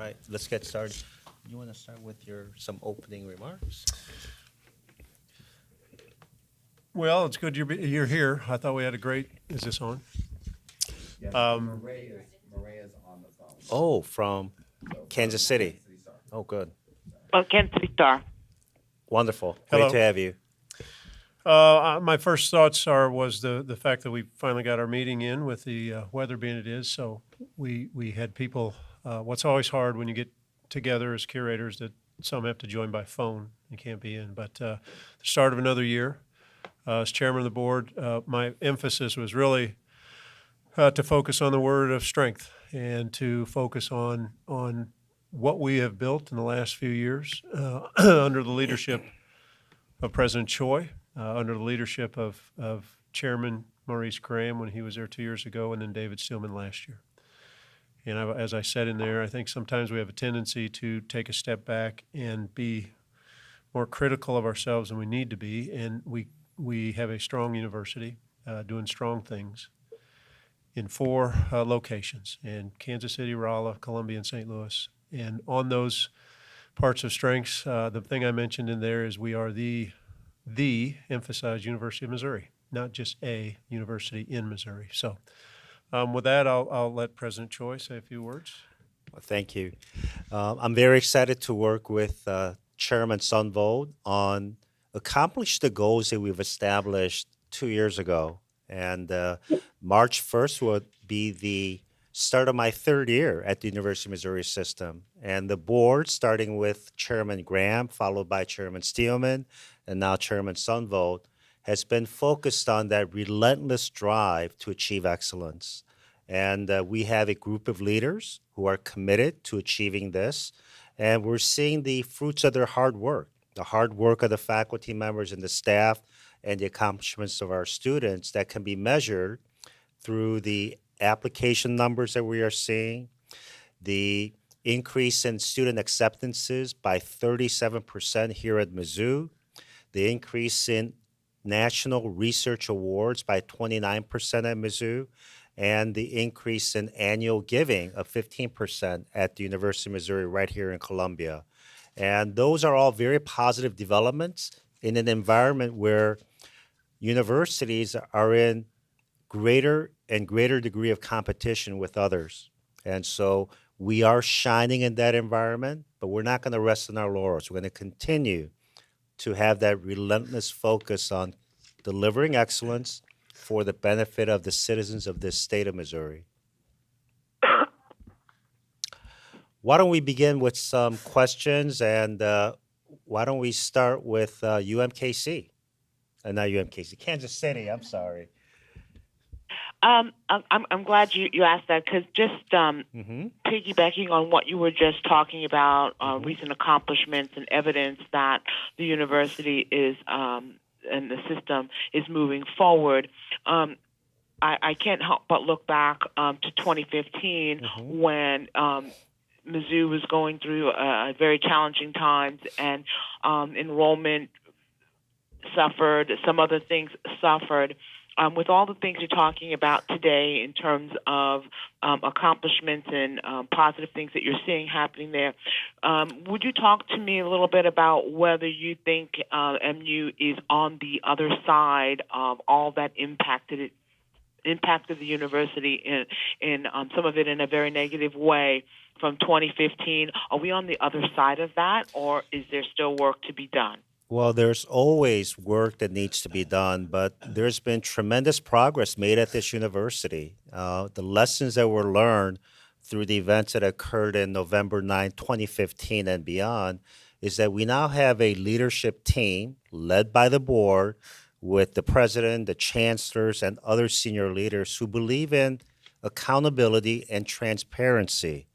right, let's get started. You want to start with some opening remarks? Well, it's good you're here. I thought we had a great. Is this on? Yes, Murray is on the phone. Oh, from So, Kansas City. Kansas City Star. Oh, good. Kansas City Star. Wonderful. Hello. Great to have you. My first thoughts was the fact that we finally got our meeting in with the weather being it is. So we had people. What's always hard when you get together as curators that some have to join by phone and can't be in. But the start of another year. As chairman of the board, my emphasis was really to focus on the word of strength and to focus on what we have built in the last few years under the leadership of President Choi, under the leadership of Chairman Maurice Graham when he was there 2 years ago, and then David Steelman last year. And as I said in there, I think sometimes we have a tendency to take a step back and be more critical of ourselves than we need to be, and we have a strong university doing strong things in 4 locations, in Kansas City, Rolla, Columbia, and St. Louis. And on those parts of strengths, the thing I mentioned in there is we are the emphasized University of Missouri, not just a university in Missouri. So with that, I'll let President Choi say a few words. Well, thank you. I'm very excited to work with Chairman Sunvold on accomplish the goals that we've established 2 years ago. And March 1st will be the start of my 3rd year at the University of Missouri system. And the board, starting with Chairman Graham, followed by Chairman Steelman, and now Chairman Sunvold, has been focused on that relentless drive to achieve excellence. And we have a group of leaders who are committed to achieving this. And we're seeing the fruits of their hard work, the hard work of the faculty members and the staff, and the accomplishments of our students that can be measured through the application numbers that we are seeing, the increase in student acceptances by 37% here at Mizzou, the increase in national research awards by 29% at Mizzou, and the increase in annual giving of 15% at the University of Missouri right here in Columbia. And those are all very positive developments in an environment where universities are in greater and greater degree of competition with others. And so we are shining in that environment, but we're not going to rest on our laurels. We're going to continue to have that relentless focus on delivering excellence for the benefit of the citizens of this state of Missouri. Why don't we begin with some questions, and why don't we start with UMKC? Not UMKC, Kansas City, I'm sorry. I'm glad you asked that, because just piggybacking on what you were just talking about, recent accomplishments and evidence that the university is and the system is moving forward. I can't help but look back to 2015 when Mizzou was going through very challenging times, and enrollment suffered, some other things suffered. With all the things you're talking about today in terms of accomplishments and positive things that you're seeing happening there, would you talk to me a little bit about whether you think MU is on the other side of all that impacted the university in some of it in a very negative way from 2015? Are we on the other side of that, or is there still work to be done? Well, there's always work that needs to be done, but there's been tremendous progress made at this university. The lessons that were learned through the events that occurred in November 9, 2015 and beyond is that we now have a leadership team led by the board with the president, the chancellors, and other senior leaders who believe in accountability and transparency,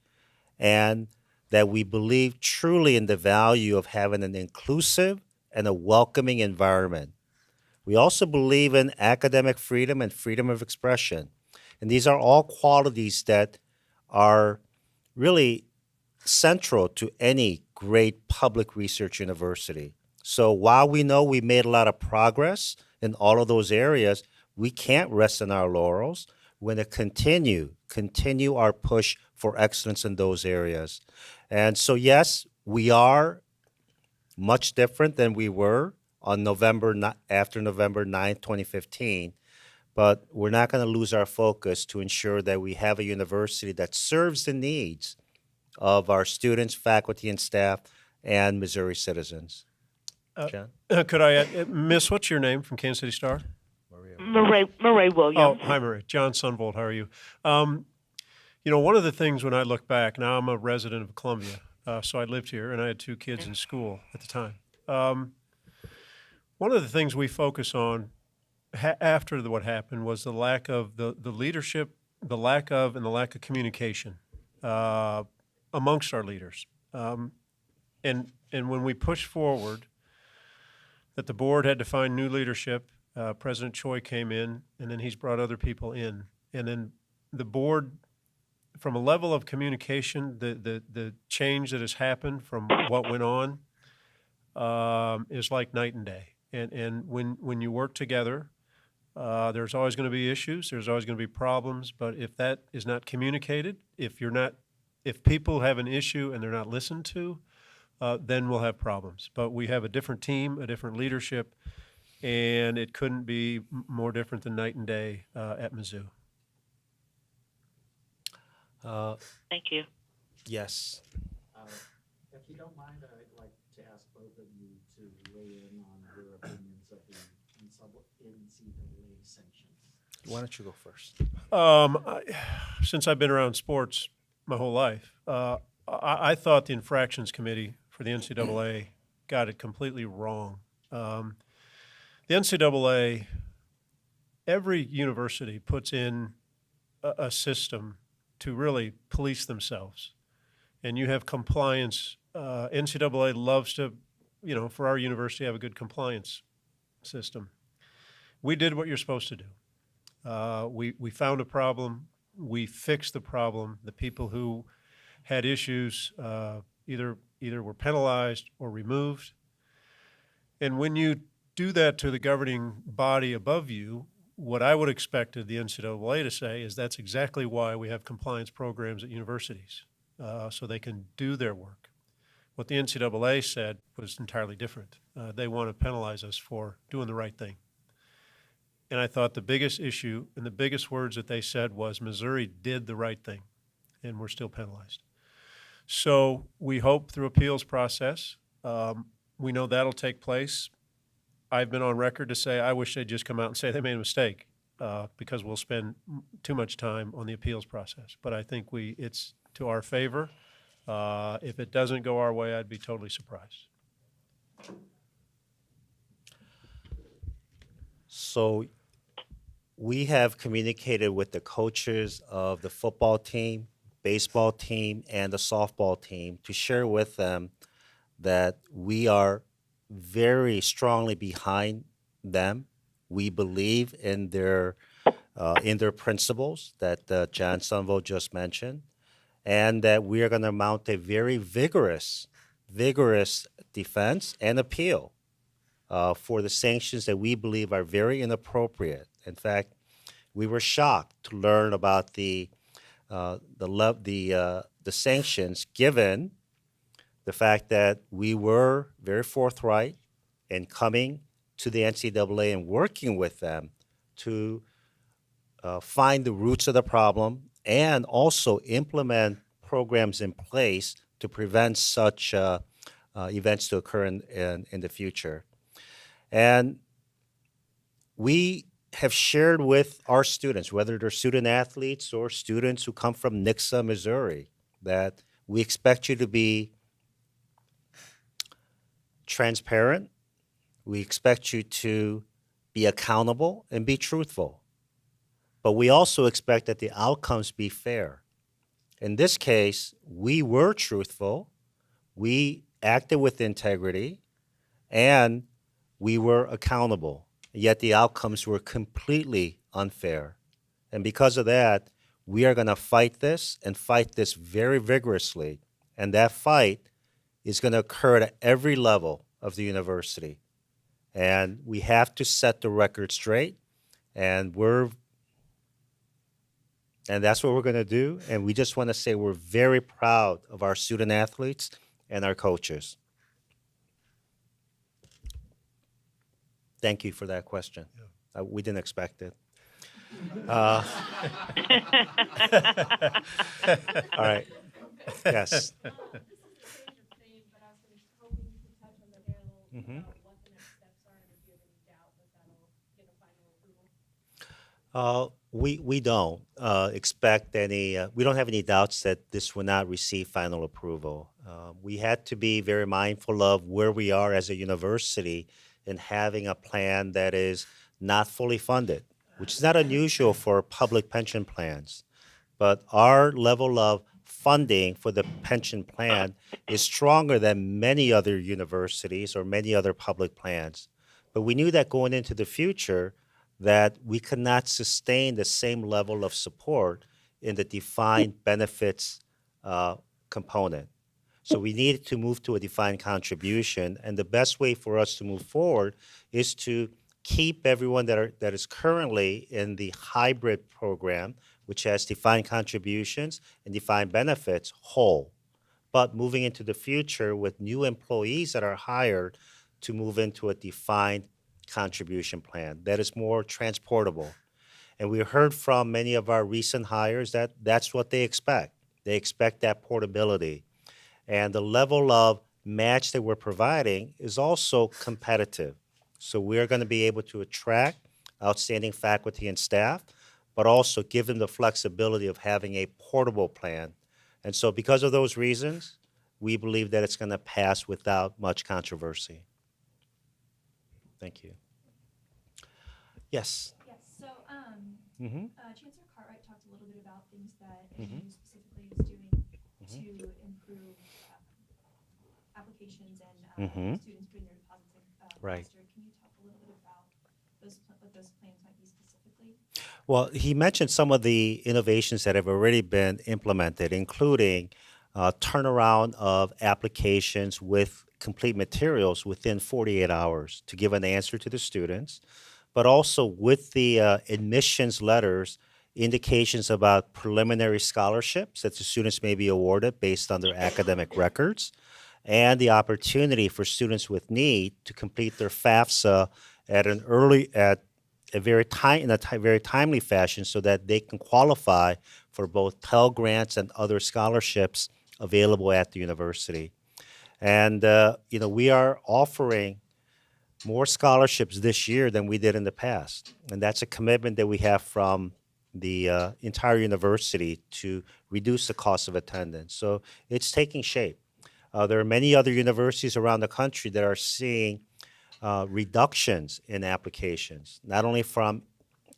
and that we believe truly in the value of having an inclusive and a welcoming environment. We also believe in academic freedom and freedom of expression. And these are all qualities that are really central to any great public research university. So while we know we made a lot of progress in all of those areas, we can't rest on our laurels. we're going to continue our push for excellence in those areas. And so, yes, we are much different than we were on after November 9th, 2015. But we're not going to lose our focus to ensure that we have a university that serves the needs of our students, faculty, and staff, and Missouri citizens. John? Could I add, Miss, what's your name from Kansas City Star? Murray Williams. Oh, hi, Murray. John Sunvold, how are you? One of the things when I look back, now I'm a resident of Columbia, so I lived here, and I had 2 kids in school at the time. One of the things we focus on after what happened was the lack of the leadership, the lack of communication amongst our leaders. And when we pushed forward that the board had to find new leadership, President Choi came in, and then he's brought other people in. And then the board, from a level of communication, the change that has happened from what went on is like night and day. And when you work together, there's always going to be issues. There's always going to be problems. But if that is not communicated, if people have an issue and they're not listened to, then we'll have problems. But we have a different team, a different leadership, and it couldn't be more different than night and day at Mizzou. Thank you. Yes. If you don't mind, I'd like to ask both of you to weigh in on your opinions of the NCAA sanctions. Why don't you go first? Since I've been around sports my whole life, I thought the infractions committee for the NCAA got it completely wrong. The NCAA, every university puts in a system to really police themselves. And you have compliance. NCAA loves to, for our university, have a good compliance system. We did what you're supposed to do. We found a problem. We fixed the problem. The people who had issues either were penalized or removed. And when you do that to the governing body above you, what I would expect of the NCAA to say is that's exactly why we have compliance programs at universities, so they can do their work. What the NCAA said was entirely different. They want to penalize us for doing the right thing. And I thought the biggest issue and the biggest words that they said was Missouri did the right thing, and we're still penalized. So we hope through appeals process, we know that'll take place. I've been on record to say I wish they'd just come out and say they made a mistake because we'll spend too much time on the appeals process. But I think it's to our favor. If it doesn't go our way, I'd be totally surprised. So we have communicated with the coaches of the football team, baseball team, and the softball team to share with them that we are very strongly behind them. We believe in their principles that John Sunvold just mentioned, and that we are going to mount a very vigorous defense and appeal for the sanctions that we believe are very inappropriate. In fact, we were shocked to learn about the sanctions given the fact that we were very forthright in coming to the NCAA and working with them to find the roots of the problem and also implement programs in place to prevent such events to occur in the future. And we have shared with our students, whether they're student athletes or students who come from Nixa, Missouri, that we expect you to be transparent. We expect you to be accountable and be truthful. But we also expect that the outcomes be fair. In this case, we were truthful, we acted with integrity, and we were accountable. Yet the outcomes were completely unfair. And because of that, we are going to fight this and fight this very vigorously. And that fight is going to occur at every level of the university. And we have to set the record straight. And we're And that's what we're going to do. And we just want to say we're very proud of our student athletes and our coaches. Thank you for that question. We didn't expect it. All right. Yes. Mhm. We don't expect any. We don't have any doubts that this will not receive final approval. We had to be very mindful of where we are as a university in having a plan that is not fully funded, which is not unusual for public pension plans. But our level of funding for the pension plan is stronger than many other universities or many other public plans. But we knew that going into the future, that we could not sustain the same level of support in the defined benefits component. So we needed to move to a defined contribution, and the best way for us to move forward is to keep everyone that is currently in the hybrid program, which has defined contributions and defined benefits, whole. But moving into the future with new employees that are hired to move into a defined contribution plan that is more transportable. And we heard from many of our recent hires that that's what they expect. They expect that portability. And the level of match that we're providing is also competitive. So we're going to be able to attract outstanding faculty and staff, but also give them the flexibility of having a portable plan. And so because of those reasons, we believe that it's going to pass without much controversy. Thank you. Yes. Yes, so Mm-hmm. Chancellor Cartwright talked a little bit about things that Mhm. AMU specifically is doing to improve applications and Mhm. students putting their deposits in Right. faster. Can you talk a little bit about what those plans might be specifically? Well, he mentioned some of the innovations that have already been implemented, including turnaround of applications with complete materials within 48 hours to give an answer to the students, but also with the admissions letters, indications about preliminary scholarships that the students may be awarded based on their academic records, and the opportunity for students with need to complete their FAFSA at a very timely fashion so that they can qualify for both Pell Grants and other scholarships available at the university. And we are offering more scholarships this year than we did in the past, and that's a commitment that we have from the entire university to reduce the cost of attendance. So it's taking shape. There are many other universities around the country that are seeing reductions in applications, not only from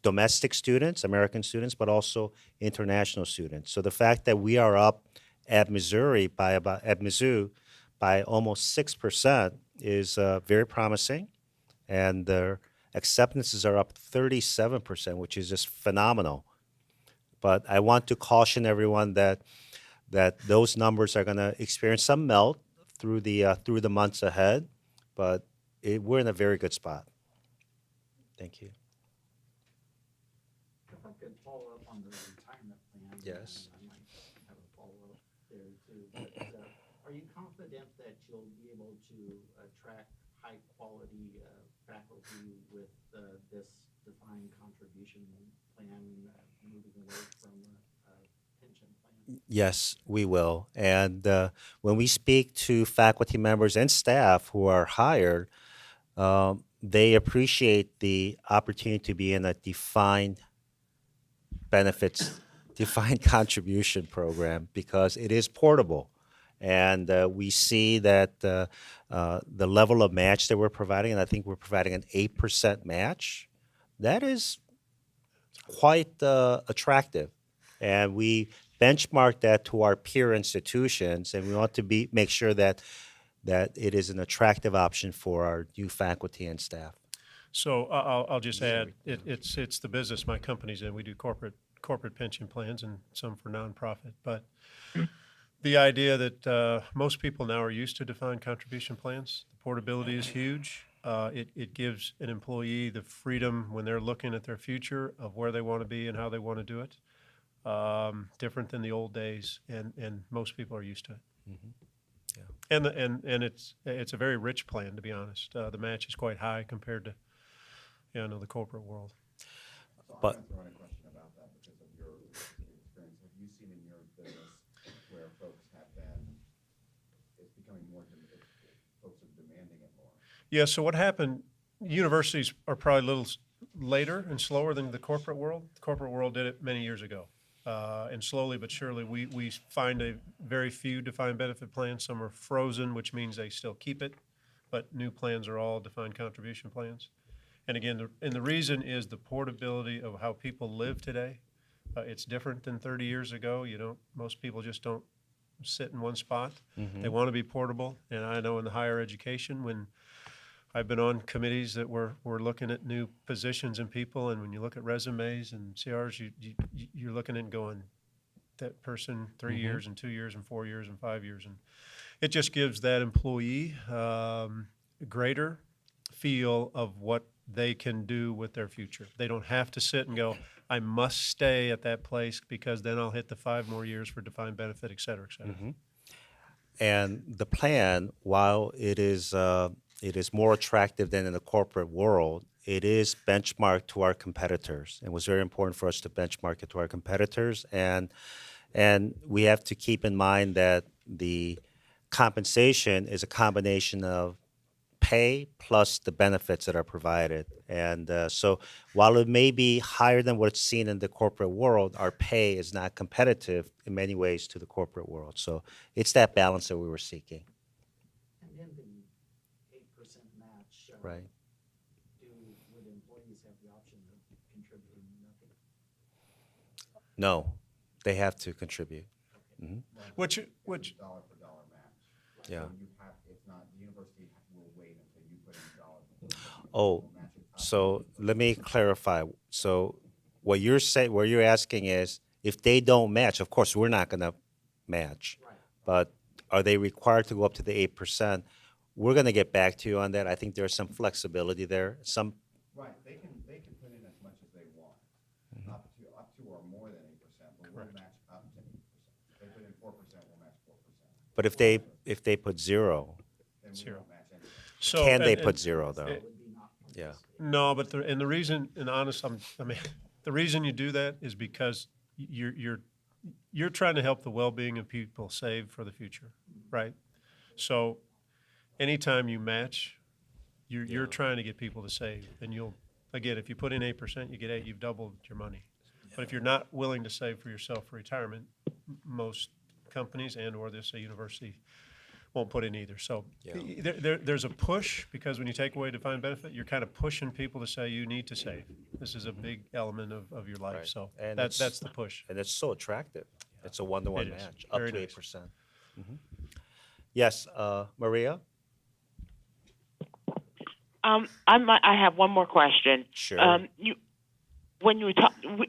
domestic students, American students, but also international students. So the fact that we are up at Mizzou by almost 6% is very promising, and their acceptances are up 37%, which is just phenomenal. But I want to caution everyone that those numbers are going to experience some melt through the months ahead, but we're in a very good spot. Thank you. If I could follow up on the retirement plan. Yes. I might have a follow-up there too, but are you confident that you'll be able to attract high-quality faculty with this defined contribution plan, moving away from a pension plan? Yes, we will. And when we speak to faculty members and staff who are hired, they appreciate the opportunity to be in a defined benefits, defined contribution program because it is portable. And we see that the level of match that we're providing, and I think we're providing an 8% match, that is quite attractive. And we benchmark that to our peer institutions, and we want to make sure that it is an attractive option for our new faculty and staff. So I'll just add, it's the business my company's in. We do corporate pension plans and some for nonprofit. But the idea that most people now are used to defined contribution plans, the portability is huge. It gives an employee the freedom when they're looking at their future of where they want to be and how they want to do it. different than the old days, and most people are used to it. Yeah. And it's a very rich plan, to be honest. The match is quite high compared to, the corporate world. So But- I'm gonna throw in a question about that because of your experience. Have you seen in your business where folks have been, it's becoming more, folks are demanding it more? Yeah, so what happened, universities are probably a little later and slower than the corporate world. The corporate world did it many years ago. And slowly but surely, we find a very few defined benefit plans. Some are frozen, which means they still keep it, but new plans are all defined contribution plans. And again, the reason is the portability of how people live today. It's different than 30 years ago. Most people just don't sit in one spot. They want to be portable. And I know in the higher education, when I've been on committees that we're looking at new positions and people, and when you look at resumes and CRs, you're looking and going, that person 3 years and 2 years and 4 years and 5 years, and it just gives that employee a greater feel of what they can do with their future. They don't have to sit and go, I must stay at that place because then I'll hit the 5 more years for defined benefit, et cetera, et cetera. And the plan, while it is more attractive than in the corporate world, it is benchmarked to our competitors. It was very important for us to benchmark it to our competitors, and we have to keep in mind that the compensation is a combination of pay plus the benefits that are provided. And so while it may be higher than what's seen in the corporate world, our pay is not competitive in many ways to the corporate world. So it's that balance that we were seeking. And then the 8% match. Right. Would employees have the option of contributing nothing? No, they have to contribute. Which Dollar for dollar match. Yeah. So you have, it's not, the university will wait until you put in dollars. Oh, so let me clarify. So what you're asking is, if they don't match, of course, we're not going to match. Right. But are they required to go up to the 8%? We're going to get back to you on that. I think there's some flexibility there. Right, they can put in as much as they want, up to or more than 8%, but we'll match up to 8%. If they put in 4%, we'll match 4%. But if they put zero, Then we Zero. won't match anything. so can they and- put zero though? Would be not. Yeah. No, but the reason, and honest, the reason you do that is because you're trying to help the well-being of people save for the future, right? So anytime you match, you're trying to get people to save, and again, if you put in 8%, you get 8, you've doubled your money. But if you're not willing to save for yourself for retirement, most companies or this a university won't put in either. So there's a push, because when you take away defined benefit, you're kind of pushing people to say you need to save. This is a big element of your life. Right. So And that's it's- the push. And it's so attractive. It's a one-to-one It is. match, up Very to nice. 8%. Yes, Maria? I have one more question. Sure. When you were talking,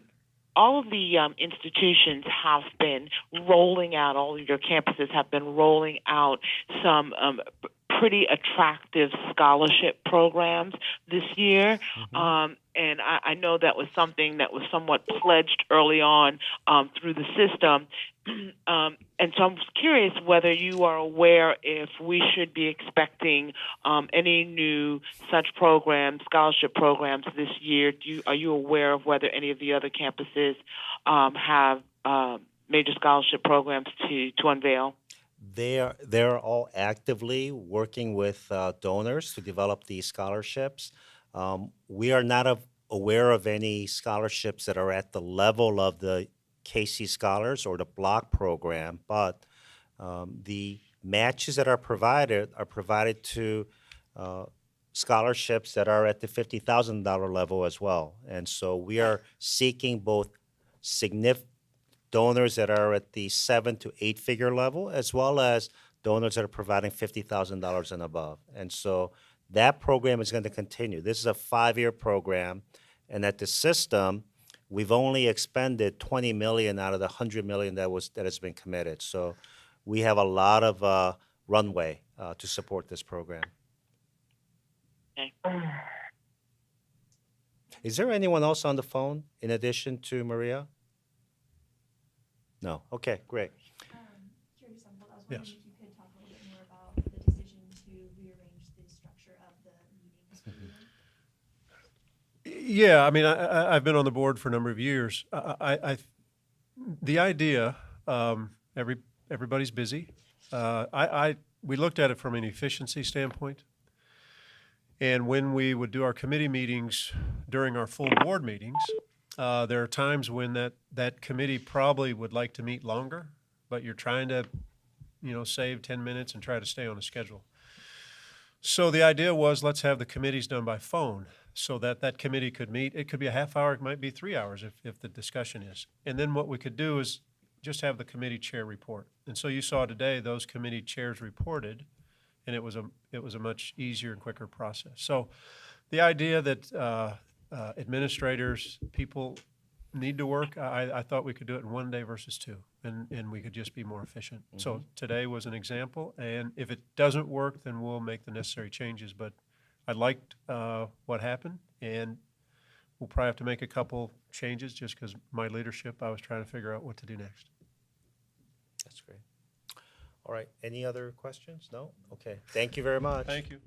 all of the institutions have been rolling out, all of your campuses have been rolling out some pretty attractive scholarship programs this year. And I know that was something that was somewhat pledged early on through the system. And so I'm curious whether you are aware if we should be expecting any new such programs, scholarship programs this year. Are you aware of whether any of the other campuses have major scholarship programs to unveil? They're all actively working with donors to develop these scholarships. We are not aware of any scholarships that are at the level of the KC Scholars or the block program, but the matches that are provided to scholarships that are at the $50,000 level as well. And so we are seeking both significant donors that are at the 7 to 8 figure level, as well as donors that are providing $50,000 and above. And so that program is going to continue. This is a 5-year program, and at the system, we've only expended $20 million out of the $100 million that has been committed. So we have a lot of runway to support this program. Okay. Is there anyone else on the phone in addition to Maria? No. Okay, great. Curious on what I was Yes. wondering if you could talk a little bit more about the decision to rearrange the structure of the meetings for the year. Yeah, I mean, I've been on the board for a number of years. The idea, everybody's busy. We looked at it from an efficiency standpoint. And when we would do our committee meetings during our full board meetings, there are times when that committee probably would like to meet longer, but you're trying to, save 10 minutes and try to stay on a schedule. So the idea was, let's have the committees done by phone so that committee could meet. It could be a half hour, it might be 3 hours if the discussion is. And then what we could do is just have the committee chair report. And so you saw today, those committee chairs reported, and it was a much easier and quicker process. So the idea that administrators, people need to work, I thought we could do it in 1 day versus 2, and we could just be more efficient. So today was an example, and if it doesn't work, then we'll make the necessary changes. But I liked what happened, and we'll probably have to make a couple changes just because my leadership, I was trying to figure out what to do next. That's great. All right. Any other questions? No? Okay. Thank you very much. Thank you.